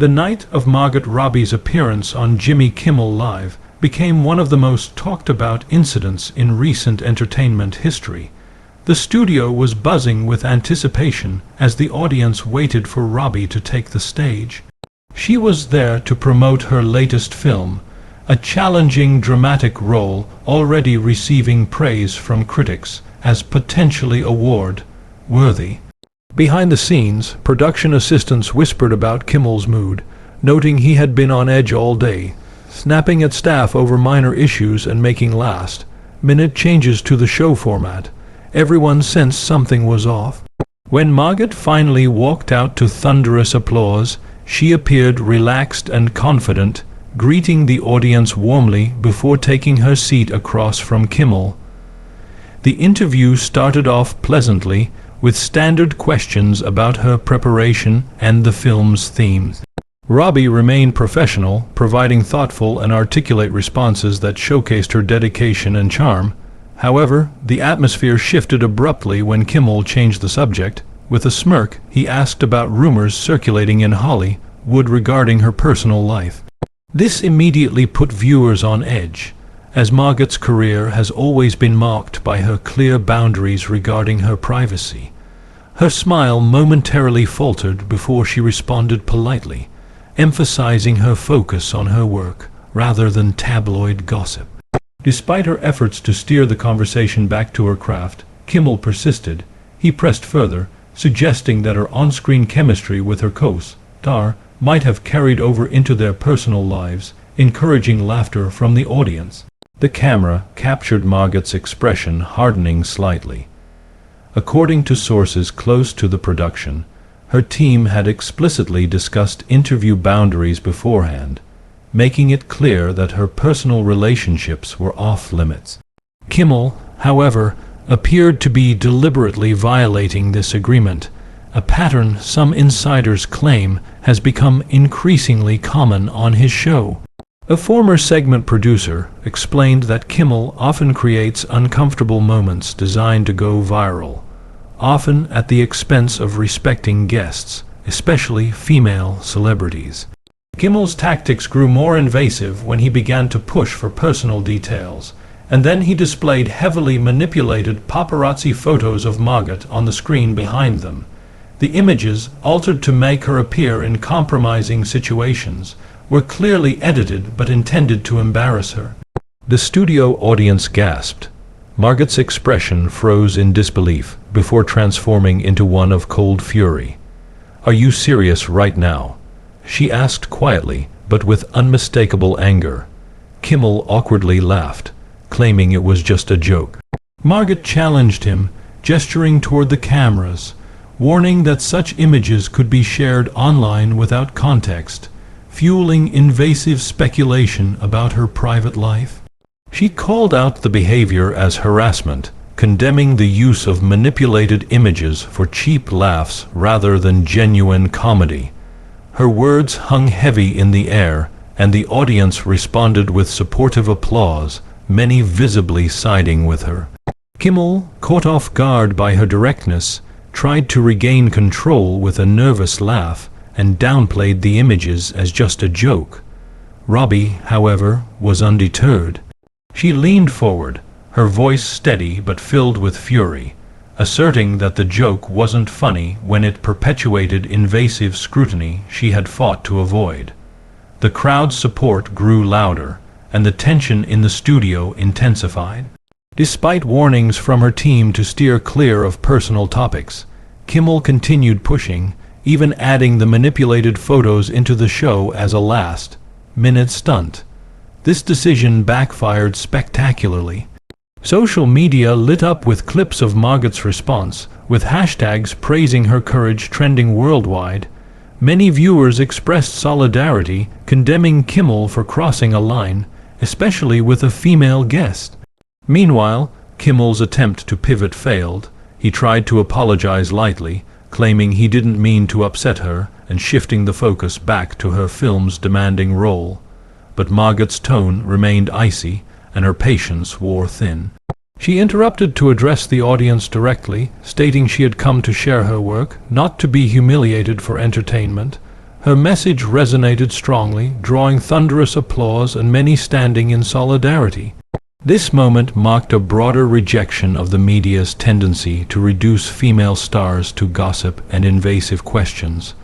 The night of Margot Robbie's appearance on Jimmy Kimmel Live became one of the most talked about incidents in recent entertainment history. The studio was buzzing with anticipation as the audience waited for Robbie to take the stage. She was there to promote her latest film, a challenging dramatic role already receiving praise from critics as potentially award-worthy. Behind the scenes, production assistants whispered about Kimmel's mood, noting he had been on edge all day, snapping at staff over minor issues and making last-minute changes to the show format. Everyone sensed something was off. When Margot finally walked out to thunderous applause, she appeared relaxed and confident, greeting the audience warmly before taking her seat across from Kimmel. The interview started off pleasantly, with standard questions about her preparation and the film's themes. Robbie remained professional, providing thoughtful and articulate responses that showcased her dedication and charm. However, the atmosphere shifted abruptly when Kimmel changed the subject. With a smirk, he asked about rumors circulating in Hollywood regarding her personal life. This immediately put viewers on edge, as Margot's career has always been marked by her clear boundaries regarding her privacy. Her smile momentarily faltered before she responded politely, emphasizing her focus on her work rather than tabloid gossip. Despite her efforts to steer the conversation back to her craft, Kimmel persisted. He pressed further, suggesting that her on-screen chemistry with her co-star might have carried over into their personal lives, encouraging laughter from the audience. The camera captured Margot's expression hardening slightly. According to sources close to the production, her team had explicitly discussed interview boundaries beforehand, making it clear that her personal relationships were off-limits. Kimmel, however, appeared to be deliberately violating this agreement, a pattern some insiders claim has become increasingly common on his show. A former segment producer explained that Kimmel often creates uncomfortable moments designed to go viral, often at the expense of respecting guests, especially female celebrities. Kimmel's tactics grew more invasive when he began to push for personal details, and then he displayed heavily manipulated paparazzi photos of Margot on the screen behind them. The images, altered to make her appear in compromising situations, were clearly edited but intended to embarrass her. The studio audience gasped. Margot's expression froze in disbelief before transforming into one of cold fury. "Are you serious right now?" she asked quietly, but with unmistakable anger. Kimmel awkwardly laughed, claiming it was just a joke. Margot challenged him, gesturing toward the cameras, warning that such images could be shared online without context, fueling invasive speculation about her private life. She called out the behavior as harassment, condemning the use of manipulated images for cheap laughs rather than genuine comedy. Her words hung heavy in the air, and the audience responded with supportive applause, many visibly siding with her. Kimmel, caught off guard by her directness, tried to regain control with a nervous laugh and downplayed the images as just a joke. Robbie, however, was undeterred. She leaned forward, her voice steady but filled with fury, asserting that the joke wasn't funny when it perpetuated invasive scrutiny she had fought to avoid. The crowd's support grew louder, and the tension in the studio intensified. Despite warnings from her team to steer clear of personal topics, Kimmel continued pushing, even adding the manipulated photos into the show as a last-minute stunt. This decision backfired spectacularly. Social media lit up with clips of Margot's response, with hashtags praising her courage trending worldwide. Many viewers expressed solidarity, condemning Kimmel for crossing a line, especially with a female guest. Meanwhile, Kimmel's attempt to pivot failed. He tried to apologize lightly, claiming he didn't mean to upset her and shifting the focus back to her film's demanding role. But Margot's tone remained icy, and her patience wore thin. She interrupted to address the audience directly, stating she had come to share her work, not to be humiliated for entertainment. Her message resonated strongly, drawing thunderous applause and many standing in solidarity. This moment marked a broader rejection of the media's tendency to reduce female stars to gossip and invasive questions.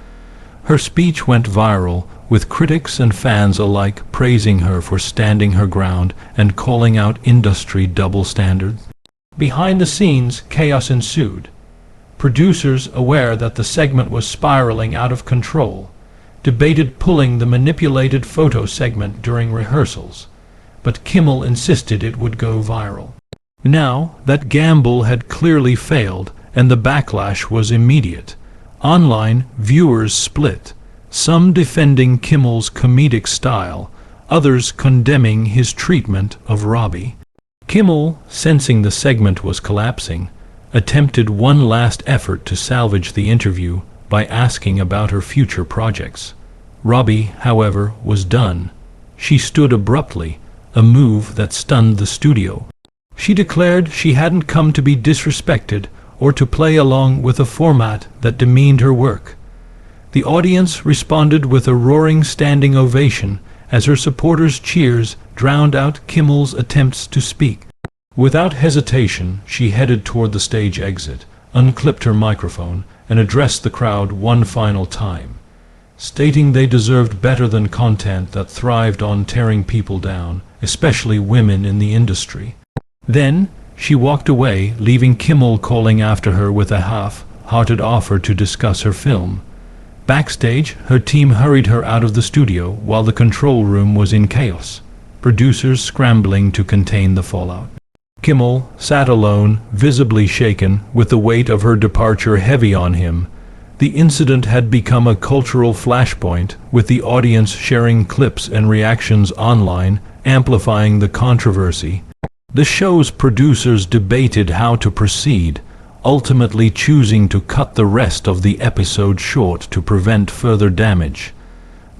Her speech went viral, with critics and fans alike praising her for standing her ground and calling out industry double standards. Behind the scenes, chaos ensued. Producers, aware that the segment was spiraling out of control, debated pulling the manipulated photo segment during rehearsals, but Kimmel insisted it would go viral. Now, that gamble had clearly failed, and the backlash was immediate. Online, viewers split, some defending Kimmel's comedic style, others condemning his treatment of Robbie. Kimmel, sensing the segment was collapsing, attempted one last effort to salvage the interview by asking about her future projects. Robbie, however, was done. She stood abruptly, a move that stunned the studio. She declared she hadn't come to be disrespected or to play along with a format that demeaned her work. The audience responded with a roaring standing ovation as her supporters' cheers drowned out Kimmel's attempts to speak. Without hesitation, she headed toward the stage exit, unclipped her microphone, and addressed the crowd one final time, stating they deserved better than content that thrived on tearing people down, especially women in the industry. Then, she walked away, leaving Kimmel calling after her with a half-hearted offer to discuss her film. Backstage, her team hurried her out of the studio while the control room was in chaos, producers scrambling to contain the fallout. Kimmel sat alone, visibly shaken, with the weight of her departure heavy on him. The incident had become a cultural flashpoint, with the audience sharing clips and reactions online, amplifying the controversy. The show's producers debated how to proceed, ultimately choosing to cut the rest of the episode short to prevent further damage.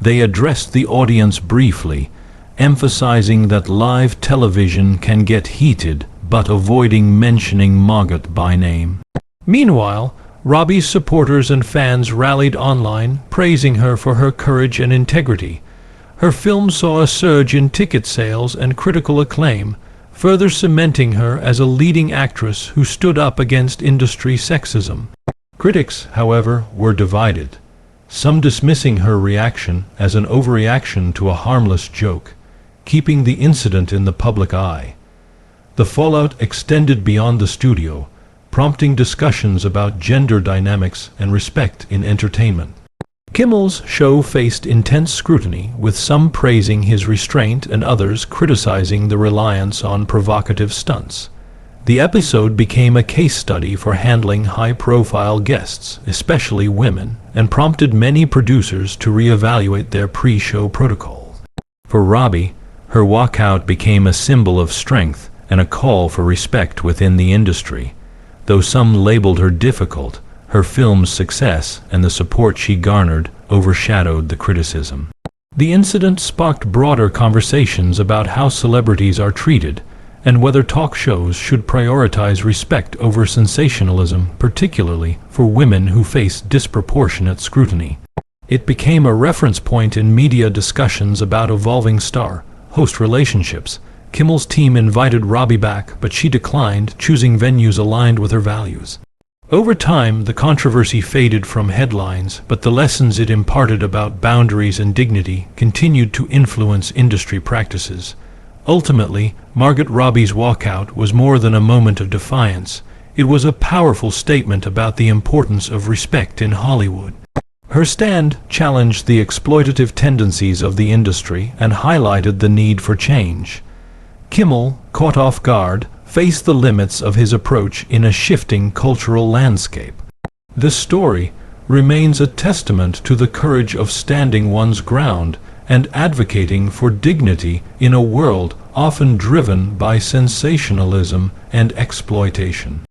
They addressed the audience briefly, emphasizing that live television can get heated, but avoiding mentioning Margot by name. Meanwhile, Robbie's supporters and fans rallied online, praising her for her courage and integrity. Her film saw a surge in ticket sales and critical acclaim, further cementing her as a leading actress who stood up against industry sexism. Critics, however, were divided, some dismissing her reaction as an overreaction to a harmless joke, keeping the incident in the public eye. The fallout extended beyond the studio, prompting discussions about gender dynamics and respect in entertainment. Kimmel's show faced intense scrutiny, with some praising his restraint and others criticizing the reliance on provocative stunts. The episode became a case study for handling high-profile guests, especially women, and prompted many producers to reevaluate their pre-show protocols. For Robbie, her walkout became a symbol of strength and a call for respect within the industry. Though some labeled her difficult, her film's success and the support she garnered overshadowed the criticism. The incident sparked broader conversations about how celebrities are treated and whether talk shows should prioritize respect over sensationalism, particularly for women who face disproportionate scrutiny. It became a reference point in media discussions about evolving star-host relationships. Kimmel's team invited Robbie back, but she declined, choosing venues aligned with her values. Over time, the controversy faded from headlines, but the lessons it imparted about boundaries and dignity continued to influence industry practices. Ultimately, Margot Robbie's walkout was more than a moment of defiance. It was a powerful statement about the importance of respect in Hollywood. Her stand challenged the exploitative tendencies of the industry and highlighted the need for change. Kimmel, caught off guard, faced the limits of his approach in a shifting cultural landscape. This story remains a testament to the courage of standing one's ground and advocating for dignity in a world often driven by sensationalism and exploitation.